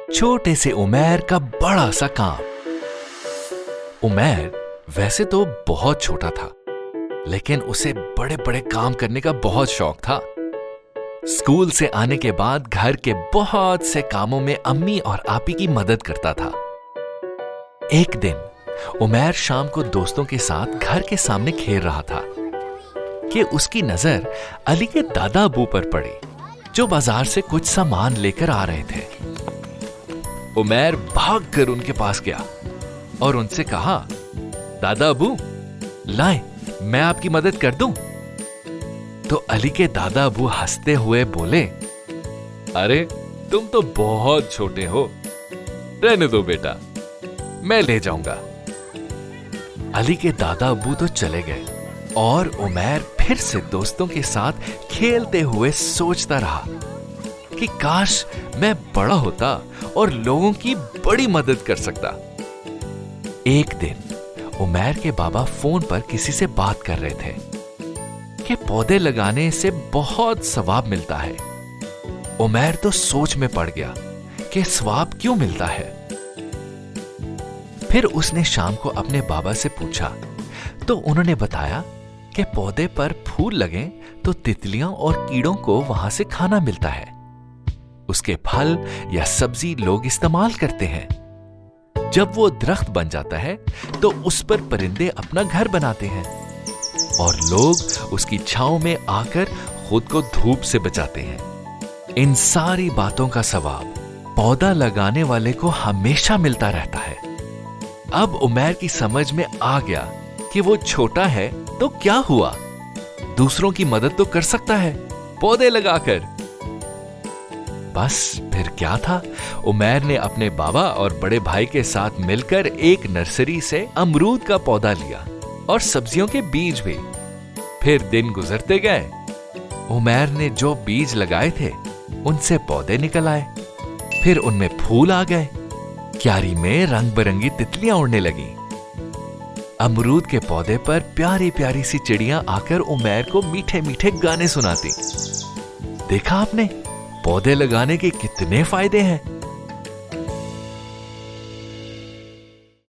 छोटे से उमैर का बड़ा सा काम। उमैर वैसे तो बहुत छोटा था, लेकिन उसे बड़े बड़े काम करने का बहुत शौक था। स्कूल से आने के बाद घर के बहुत से कामों में अम्मी और आपी की मदद करता था। एक दिन उमैर शाम को दोस्तों के साथ घर के सामने खेल रहा था कि उसकी नजर अली के दादा अबू पर पड़ी, जो बाजार से कुछ सामान लेकर आ रहे थे। उमैर भागकर उनके पास गया और उनसे कहा, दादा अबू, लाएं, मैं आपकी मदद कर दूं? तो अली के दादा अबू हंसते हुए बोले, अरे तुम तो बहुत छोटे हो, रहने दो बेटा, मैं ले जाऊंगा। अली के दादा अबू तो चले गए और उमैर फिर से दोस्तों के साथ खेलते हुए सोचता रहा कि काश मैं बड़ा होता और लोगों की बड़ी मदद कर सकता। एक दिन उमैर के बाबा फोन पर किसी से बात कर रहे थे कि पौधे लगाने से बहुत सवाब मिलता है। उमैर तो सोच में पड़ गया कि सवाब क्यों मिलता है। फिर उसने शाम को अपने बाबा से पूछा तो उन्होंने बताया कि पौधे पर फूल लगें तो तितलियां और कीड़ों को वहां से खाना मिलता है। उसके फल या सब्जी लोग इस्तेमाल करते हैं। जब वो दरख्त बन जाता है तो उस पर परिंदे अपना घर बनाते हैं और लोग उसकी छांव में आकर खुद को धूप से बचाते हैं। इन सारी बातों का सवाब पौधा लगाने वाले को हमेशा मिलता रहता है। अब उमैर की समझ में आ गया कि वो छोटा है तो क्या हुआ, दूसरों की मदद तो कर सकता है पौधे लगाकर। बस फिर क्या था, उमैर ने अपने बाबा और बड़े भाई के साथ मिलकर एक नर्सरी से अमरूद का पौधा लिया और सब्जियों के बीज भी। फिर दिन गुजरते गए। उमैर ने जो बीज लगाए थे उनसे पौधे निकल आए, फिर उनमें फूल आ गए। क्यारी में रंग बिरंगी तितलियां उड़ने लगी। अमरूद के पौधे पर प्यारी प्यारी सी चिड़ियां आकर उमैर को मीठे मीठे गाने सुनाती। देखा आपने, पौधे लगाने के कितने फायदे हैं।